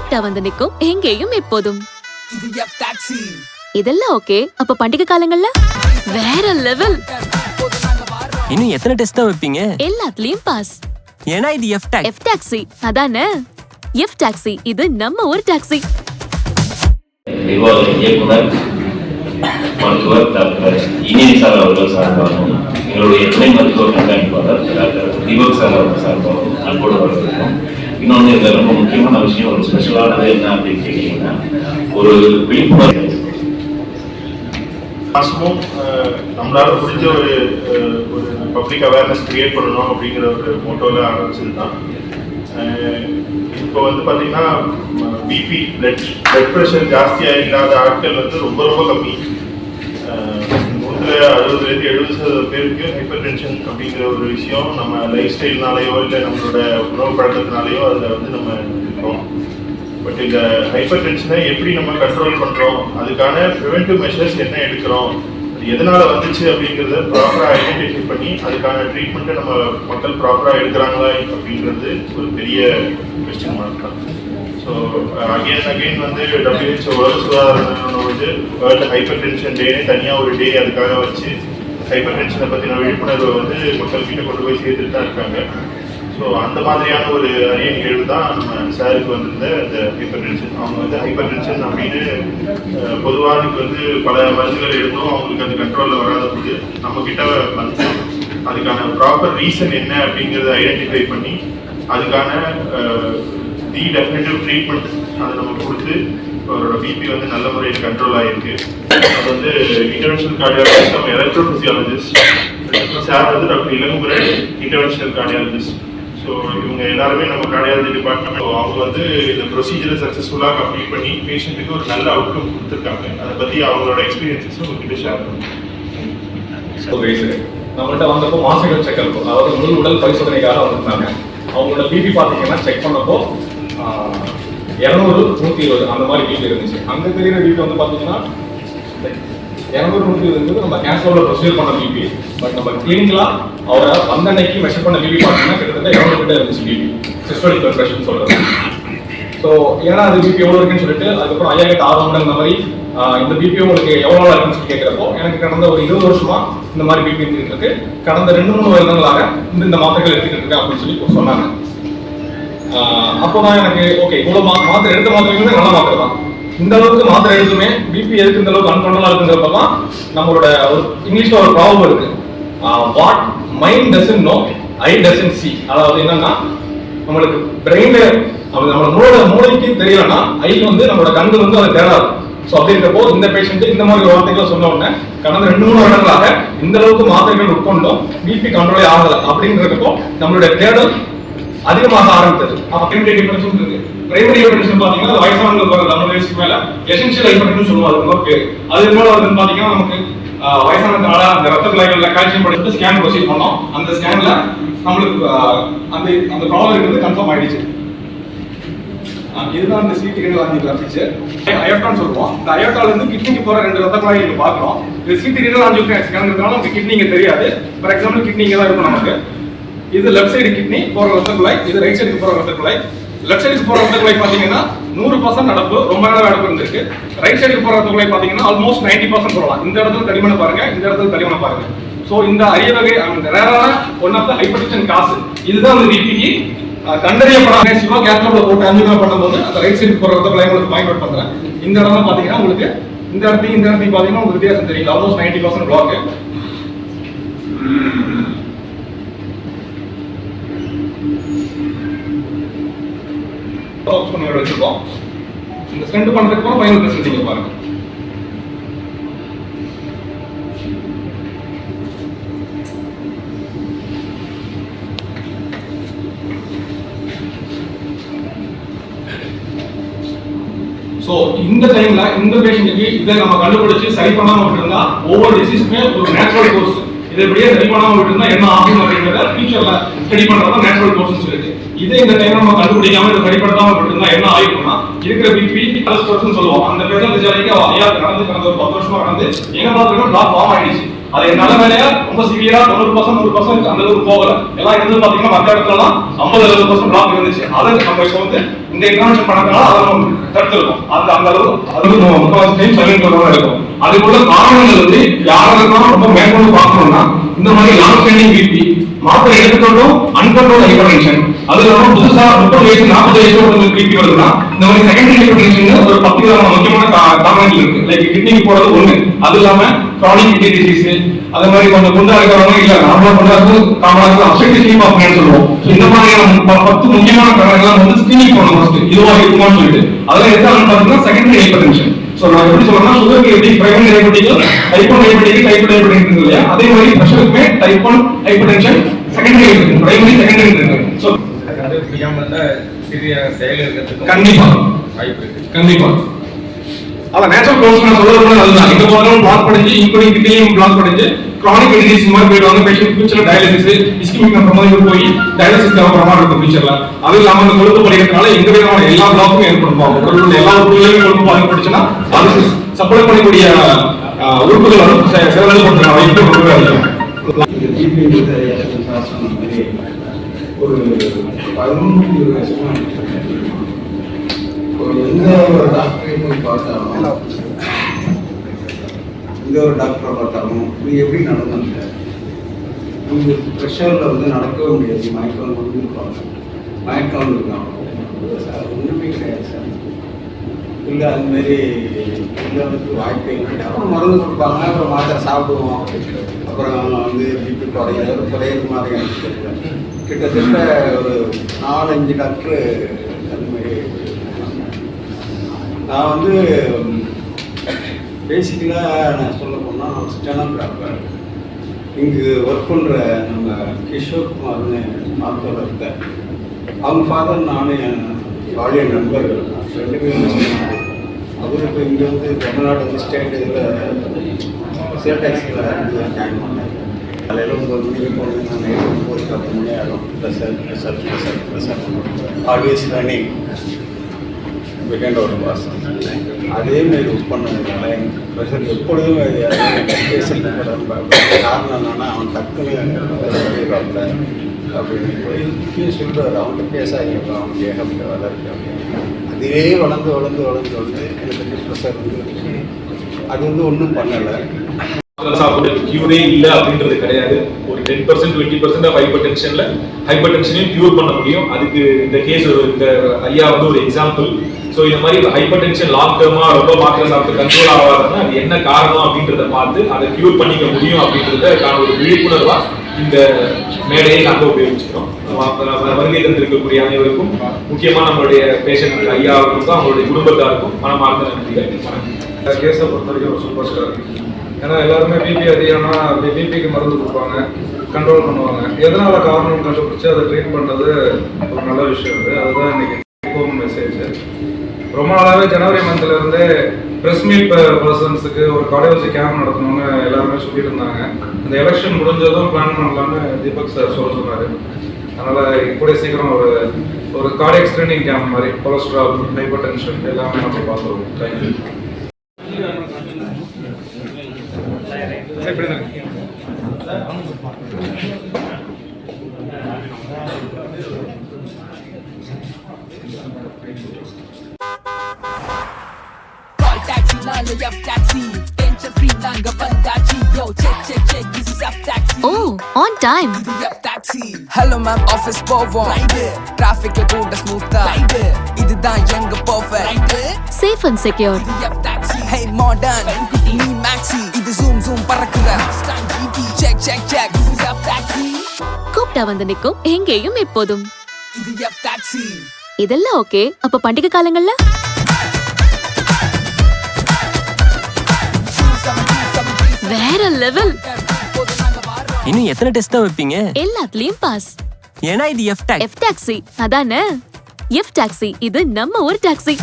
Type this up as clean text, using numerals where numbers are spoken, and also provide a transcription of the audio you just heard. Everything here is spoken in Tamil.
கரெக்டா வந்து நிக்கும் எங்கேயும் எப்போதும். இதெல்லாம் ஓகே. அப்ப பண்டிகை காலங்கள்ல வேற லெவல். இன்னும் எத்தனை டெஸ்ட் தான் வைப்பீங்க? எல்லாத்துலயும் பாஸ். ஏன்னா இது எஃப் டாக்ஸி. அதானே எஃப் டாக்ஸி. இது நம்ம ஒரு டாக்ஸி. இயக்குனர் மருத்துவர் டாக்டர் இனியன் சார் அவர்கள் சார்பாகவும் எங்களுடைய துணை மருத்துவ கண்காணிப்பாளர் டாக்டர் தீபக் சார் அவர்கள் சார்பாகவும் அன்போடு வரவேற்கிறோம். இன்னொன்று இதில் ரொம்ப முக்கியமான விஷயம், ஒரு ஸ்பெஷலானது என்ன அப்படின்னு கேட்டீங்கன்னா, ஒரு விழிப்புணர்வு மாசமும் நம்மளால முடிஞ்ச ஒரு பப்ளிக் அவேர்னஸ் கிரியேட் பண்ணணும் அப்படிங்கிற ஒரு மோட்டோவில் ஆரம்பிச்சது தான். இப்போ வந்து பார்த்தீங்கன்னா பிபி பிளட் ப்ரெஷர் ஜாஸ்தியாக இல்லாத ஆட்கள் வந்து ரொம்ப ரொம்ப கம்மி. 60-70% பேருக்கு ஹைப்பர் டென்ஷன் அப்படிங்கிற ஒரு விஷயம் நம்ம லைஃப் ஸ்டைல்னாலேயோ இல்லை நம்மளோட உணவு பழக்கத்தினாலேயோ அதில் வந்து நம்ம இருக்கோம். பட் இந்த ஹைப்பர் டென்ஷனை எப்படி நம்ம கண்ட்ரோல் பண்ணுறோம், அதுக்கான ப்ரிவென்டிவ் மெஷர்ஸ் என்ன எடுக்கிறோம், அது எதனால் வந்துச்சு அப்படிங்கிறத ப்ராப்பராக ஐடென்டிஃபை பண்ணி அதுக்கான ட்ரீட்மெண்ட்டை நம்ம மக்கள் ப்ராப்பராக எடுக்கிறாங்களா அப்படிங்கிறது ஒரு பெரிய கொஸ்டின் மார்க் தான். ஸோ அகெயின் வந்து WHO உலக சுகாதார நிறுவனம் வந்து வேர்ல்டு ஹைப்பர் டென்ஷன் டேனே தனியாக ஒரு டே அதுக்காக வச்சு ஹைப்பர் டென்ஷனை பற்றின விழிப்புணர்வை வந்து மக்கள்கிட்ட கொண்டு போய் சேர்த்துட்டு தான் இருக்காங்க. ஸோ அந்த மாதிரியான ஒரு அரிய நிகழ்வு தான் நம்ம சாருக்கு வந்திருந்த இந்த ஹைப்பர் டென்ஷன். அவங்க வந்து ஹைப்பர் டென்ஷன் அப்படின்னு பொதுவாக அதுக்கு வந்து பல மருந்துகள் எடுத்தோம், அவங்களுக்கு அது கண்ட்ரோலில் வராத போது நம்மக்கிட்ட வந்து அதுக்கான ப்ராப்பர் ரீசன் என்ன அப்படிங்கிறத ஐடென்டிஃபை பண்ணி அதுக்கான டெஃபினட்டிவ் ட்ரீட்மெண்ட் அதை நம்ம கொடுத்து அவரோட பிபி வந்து நல்ல முறையில் கண்ட்ரோல் ஆகிருக்கு. அது வந்து இன்டர்வென்ஷனல் கார்டியாலஜிஸ்ட், நம்ம எலக்ட்ரோபிசியாலஜிஸ்ட். சார் வந்து doctor Ilangumaran interventional cardiologist. So இவங்க எல்லாருமே நம்ம கார்டியாலஜி டிபார்ட்மெண்ட். அவங்க வந்து இந்த ப்ரொசீஜரை சக்ஸஸ்ஃபுல்லாக கம்ப்ளீட் பண்ணி பேஷண்ட்டுக்கு ஒரு நல்ல அவுட்கம் கொடுத்துருக்காங்க. அதை பற்றி அவங்களோட எக்ஸ்பீரியன்ஸஸ் உங்ககிட்ட ஷேர் பண்ணுவோம். நம்மள்கிட்ட வந்தப்போ மாசிகள் செக்அப், அதாவது முழு உடல் பரிசோதனைக்காக வந்திருந்தாங்க. அவங்களோட பிபி பார்த்தீங்கன்னா செக் பண்ணப்போ 200-120 அந்த மாதிரி பிபி இருந்துச்சு. அங்கே தெரிகிற பிபி வந்து பார்த்தீங்கன்னா 200-120 நம்ம கேன்சரில் ப்ரொசீஜர் பண்ண பிபி. பட் நம்ம கிளினிக்கலாக அவரை வந்தன்னைக்கு மெஷர் பண்ண பிபி பார்த்தீங்கன்னா கிட்டத்தட்ட 200 கிட்ட இருந்துச்சு பிபி, சிஸ்டோலிக் பிளட் ப்ரெஷர்னு சொல்கிறது. ஸோ ஏன்னா அது பிபி எவ்வளோ இருக்குன்னு சொல்லிட்டு அதுக்கப்புறம் ஐயா கிட்ட ஆர்வம் இந்த மாதிரி இந்த பிபி உங்களுக்கு எவ்வளோ நாள் இருக்குன்னு சொல்லி கேட்குறப்போ எனக்கு கடந்த ஒரு 20 வருஷமா இந்த மாதிரி பிபி இருந்துட்டு இருக்கு, கடந்த 2-3 வருடங்களாக இந்த மாத்திரைகள் எடுத்துக்கிட்டு இருக்கேன் அப்படின்னு சொல்லி சொன்னாங்க. அப்போதான் எனக்கு ஓகே, இவ்வளோ மாத்திரை எடுத்த மாத்திரைகளுமே நல்ல மாத்திரை தான், இந்த அளவுக்கு மாத்திரை எடுத்துமே பிபி எதுக்கு இந்த அளவுக்கு அன்கண்ட்ரோலா இருக்குங்கிறப்ப தான் நம்மளோட ஒரு இங்கிலீஷ்ல ஒரு ப்ராப்ளம் இருக்கு, what mind doesn't know I doesn't C. அதாவது என்னன்னா நம்மளுக்கு பிரெயின்ல நம்மளோட மூளைக்கு தெரியலன்னா ஐ வந்து நம்மளோட கண்கள் வந்து அதை தேடாது. ஸோ அப்படின்றப்போ இந்த பேஷண்ட் இந்த மாதிரி வார்த்தைகளை சொன்ன உடனே கடந்த 2-3 வருடங்களாக இந்த அளவுக்கு மாத்திரைகள் உட்கொண்டோம், பிபி கண்ட்ரோலே ஆகலை அப்படின்றப்போ நம்மளுடைய தேடல் அதிகமாக ஆரம்பித்தது. அப்போ பிரைமரி ஹைப்பர்டென்ஷன் இருக்கு. பிரைமரி ஹைப்பர்டென்ஷன் பார்த்தீங்கன்னா வயசானவங்களுக்கு 50 வயசுக்கு மேல எசென்ஷியல் ஹைப்பர்டென்ஷன் சொல்லுவோம், அது ரொம்ப பேர். அது என்னோட வந்து பார்த்தீங்கன்னா நமக்கு வயசானதுனால அந்த ரத்த குழாய்களில் கால்சியம் படித்து ஸ்கேன் ப்ரொசீட் பண்ணோம். அந்த ஸ்கேன்ல நம்மளுக்கு அந்த ப்ராப்ளம் இருக்கிறது கன்ஃபார்ம் ஆயிடுச்சு. இதுதான் இந்த சிடி ரெனல் ஆஞ்சியோகிராஃபி. அயோட்டான்னு சொல்லுவோம். இந்த அயோட்டால இருந்து கிட்னிக்கு போற 2 ரத்த குழாய் நீங்க பார்க்கணும். இது சிடி ரெனல் ஆஞ்சியோகிராஃபி ஸ்கேன்ங்கிறதுனால நமக்கு கிட்னி இங்க தெரியாது. ஃபார் எக்ஸாம்பிள் கிட்னி இங்க தான் இருக்கும் நமக்கு. இது லெஃப்ட் சைடு கிட்னி போற ரத்த குழாய், இது ரைட் சைடுக்கு போற ரத்த குழாய். லெஃப்ட் சைடுக்கு போற ரத்த குழாய் பாத்தீங்கன்னா 100% நடப்பு, ரொம்ப நாளா நடப்பு இருந்திருக்கு. ரைட் சைடுக்கு போற ரத்த குழாய் பாத்தீங்கன்னா ஆல்மோஸ்ட் 90% சொல்லலாம். இந்த இடத்துல தடிமனை பாருங்க, இந்த இடத்துல தடிமனை பாருங்க. சோ இந்த அரிய வகை ரேரான one of the hypertension cause இதுதான் வந்து பிபிக்கு கண்டறியப்படாத சிவா கேத்லோட போட்டு அஞ்சுகிராம் பண்ணும்போது அந்த ரைட் சைடு போற ரத்த குழாய் உங்களுக்கு பாயிண்ட் அவுட் பண்றேன். இந்த இடம் பாத்தீங்கன்னா உங்களுக்கு இந்த இடத்தையும் பாத்தீங்கன்னா உங்களுக்கு வித்தியாசம் தெரியும். Almost 90% block. வச்சிருக்கோம். இந்த ஸ்டெண்ட் பண்றதுக்கு அப்புறம் ஃபைனல் ரிசல்ட் நீங்க பாருங்க. சோ இந்த டைம்ல இந்த பேஷண்ட்க்கு இதை நம்ம கண்டுபிடிச்சு சரி பண்ணாம விட்டுருந்தா ஒவ்வொரு டிசீஸ்க்குமே ஒரு நேச்சுரல் கோர்ஸ், இதை இப்படியே சரி பண்ணாம விட்டுருந்தா என்ன ஆகும் அப்படிங்கறத ஃபியூச்சர்ல ஸ்டடி பண்றதா நேச்சுரல் கோர்ஸ் இருக்கு. இதே இந்த டைம் நம்ம கண்டுபிடிக்காம இதை சரிப்படுத்தாம விட்டுருந்தா என்ன ஆயிருக்கும்னா இருக்கிற பிபி +% சொல்லுவோம். அந்த பேஷண்ட் ஜாலிக்கு ஐயா கடந்து ஒரு 10 வருஷமா கடந்து எங்க பார்த்துருக்கோம் பிளாக் ஃபார்ம் ஆயிடுச்சு. அது நல்ல வேலையா ரொம்ப சிவியரா 90% 100% அந்த அளவுக்கு போகல. எல்லாம் இருந்து பாத்தீங்கன்னா மற்ற இடத்துலலாம் 50-60% பிளாக் இருந்துச்சு. அதை நம்ம இப்போ வந்து இந்த இன்டர்வென்ஷன் பண்ணதுனால அதை நம்ம தடுத்துருக்கோம். அந்த அளவு அதுக்கு முக்கால்வாசி டைம் சைலண்ட் இருக்கும். அதுக்குள்ள காரணங்கள் வந்து யாரெல்லாம் ரொம்ப மேற்கொண்டு பார்க்கணும்னா இந்த மாதிரி லாங் ஸ்டாண்டிங் பிபி, மாத்திரை எடுத்துக்கொண்டும் அன்கண்ட்ரோல் ஹைப்பர்டென்ஷன், அது இல்லாம புதுசா 30 வயசு 40 வயசு ஒரு பிபி வருதுன்னா இந்த மாதிரி செகண்டரி ஹைப்பர்டென்ஷன் ஒரு 10 விதமான முக்கியமான காரணங்கள் இருக்கு. லைக் கிட்னிக்கு போறது ஒண்ணு, அது இல்லாம கிரானிக் கிட்னி டிசீஸ், அதே மாதிரி கொஞ்சம் குண்டா இருக்கிறவங்க இல்ல நார்மலா கொண்டாந்து காமனாக அப்செக்ட் ஸ்லீப் அப்படின்னு சொல்லுவோம். இந்த மாதிரியான 10 முக்கியமான காரணங்கள் வந்து ஸ்கிரீனிங் பண்ணணும் ஃபர்ஸ்ட், இதுவா இருக்குமான்னு சொல்லிட்டு. அதெல்லாம் எதாவது பார்த்தீங்கன்னா செகண்டரி ஹைப்பர்டென்ஷன். சோ நான் எப்படி சொல்றேன்னா சுகருக்கு எப்படி primary diabetic, type 1 diabetic, type 2 diabetic இருக்கு இல்லையா, அதே மாதிரி பிரஷருக்குமே டைப் 1 ஹைப்பர்டென்ஷன் செகண்டரி இருக்கு, பிரைமரி செகண்டரி இருக்கு. சோ அது பிரியாமல சிறிய செயல் இருக்கிறதுக்கு கண்டிப்பா வாய்ப்பு இருக்கு. கண்டிப்பா அத நேச்சுரல் ப்ரோசஸ் நான் சொல்றது அதுதான். இந்த போதும் பிளாக் படிச்சு இன்க்ளூடிங் கிட்னியும் பிளாக் படிச்சு கிரானிக் டிசீஸ் மாதிரி போயிடுவாங்க. பேஷண்ட் ஃபியூச்சர்ல டயாலிசிஸ் இஸ்கிமிக் அந்த மாதிரி போய் டயாலிசிஸ் தேவைப்படுற மாதிரி இருக்கும் ஃபியூச்சர்ல. அது இல்லாம அந்த கொழுப்பு படிக்கிறதுனால எங்க விதமான எல்லா பிளாக்கும் ஏற்படுத்துவாங்க. உடலுடைய எல்லா உறுப்புகளையும் கொழுப்பு பாதிப்படுச்சுன்னா அது சப்ளை பண்ணக்கூடிய உறுப்புகள் வந்து சேதப்படுத்துற வாய்ப்பு ரொம்ப அதிகம். ஒரு 13 வருஷமா எந்த ஒரு டாக்டரையும் பார்த்தாலும் எந்த ஒரு டாக்டரை பார்த்தாலும் நீ எப்படி நடந்தாங்க உங்களுக்கு ப்ரெஷரில் வந்து நடக்கவே முடியாது, மயக்கம் வந்து இருப்பாங்க, மயக்கம் இருக்காங்க சார், ஒன்றுமே கிடையாது சார். இல்லை அதுமாரி இல்லைக்கு வாய்ப்பே இல்லை. அப்புறம் மருந்து கொடுப்பாங்க, அப்புறம் மாத்திரை சாப்பிடுவோம், அப்புறம் வந்து பிபி குறையிறது மாதிரி எனக்கு தெரியல. கிட்டத்தட்ட ஒரு 4-5 டாக்டரு அதுமாரி. நான் வந்து பேசிக்கலாக நான் சொல்ல போனால் நான் ஸ்டெனோகிராஃபர். இங்கு ஒர்க் பண்ணுற நம்ம கிஷோர் குமார்னு ஆத்தோட இருக்கார். அவங்க ஃபாதர் நானும் என் வாழிய நண்பர்கள் 2 பேரும். அவருக்கு இங்கே வந்து தமிழ்நாடு வந்து ஸ்டேட் இதில் சேல் டாக்ஸில் ஜாயின் பண்ணேன். காலையில் 9 மணிக்கு போனது, நான் நைட்டு ஒரு 10 மணி ஆகும். ப்ரெஷர் ஆல்வேஸ் ரன்னிங் வீக்கெண்ட் ஒரு மாதம் அதேமாரி ஒர்க் பண்ணதுனால எனக்கு ப்ரெஷர் எப்பொழுதும் பேஷண்ட் காரணம் என்னன்னா அவன் டக்குன்னு சொல்லிடுறாங்க அப்படின்னு சொல்கிறார். அவன்கிட்ட பேசாதீங்க, அவனுக்கு ஏகப்பட்ட வேலை இருக்கு அப்படின்னு. அதுவே வளர்ந்து எனக்கு ப்ரெஷர் வந்து அது வந்து ஒன்றும் பண்ணலை. கியூரே இல்லை அப்படின்றது கிடையாது. ஒரு 10% 20% ஆஃப் ஹைப்பர் டென்ஷனையும் கியூர் பண்ண முடியும். அதுக்கு இந்த கேஸ் இந்த ஐயா வந்து ஒரு எக்ஸாம்பிள். ஸோ இந்த மாதிரி ஹைப்பர் டென்ஷன் லாங் டேர்மா ரொம்ப மாத்திரை சாப்பிட்டு கண்ட்ரோல் ஆகாதுன்னா அது என்ன காரணம் அப்படின்றத பார்த்து அதை கியூர் பண்ணிக்க முடியும் அப்படின்றதுக்கான ஒரு விழிப்புணர்வா இந்த மேடையை நாங்கள் உபயோகிச்சுக்கிறோம். வருகை தந்திருக்கக்கூடிய அனைவருக்கும் முக்கியமா நம்மளுடைய பேஷண்ட் ஐயாவுக்கும் தான் அவங்களுடைய குடும்பத்தாருக்கும் மனமார்ந்த நன்றிகள். கேஸை பொறுத்த வரைக்கும் ஒரு சூப்பர் ஸ்டார். ஏன்னா எல்லாருமே பிபி அதிகம்னா பிபிக்கு மருந்து கொடுப்பாங்க, கண்ட்ரோல் பண்ணுவாங்க. எதனால காரணம் கண்டுபிடிச்சு அதை ட்ரீட் பண்ணுறது ஒரு நல்ல விஷயம். அதுதான் இன்னைக்கு மெசேஜ். ரொம்ப நாளாகவே ஜனவரி மந்த்ல இருந்தே பிரஸ் மீட் பர்சன்ஸுக்கு ஒரு கார்டியாலஜி கேம்ப் நடத்தணும்னு எல்லாருமே சொல்லிட்டு இருந்தாங்க. இந்த எலெக்ஷன் முடிஞ்சதும் பிளான் பண்ணலாம்னு தீபக் சார் சொன்னாரு. அதனால கூட சீக்கிரம் ஒரு கார்டியாக் ஸ்கிரீனிங் கேம்ப் மாதிரி கொலஸ்ட்ரால், ஹைப்பர் டென்ஷன் எல்லாமே நம்ம பார்த்துருவோம். Thank you. Oh, on time. Hello ma'am, office போவோம். Traffic கூட ஸ்மூத்தா. இதுதான் எங்க perfect. Safe and secure. Hey modern, me maxi. இது zoom பறக்குற. Check. This is F taxi. கூப்பிட்டா வந்து நிக்கும் எங்கேயும் எப்போதும். இது F taxi. இதெல்லாம் ஓகே. அப்ப பண்டிகை காலங்கள்ல வேற லெவல். இன்னும் எத்தனை டெஸ்ட் தான் வைப்பீங்க? எல்லாத்துலயும் பாஸ். ஏன்னா இது எஃப் டாக்ஸி. எஃப் டாக்ஸி அதானே. எஃப் டாக்ஸி இது நம்ம ஒரு டாக்ஸி.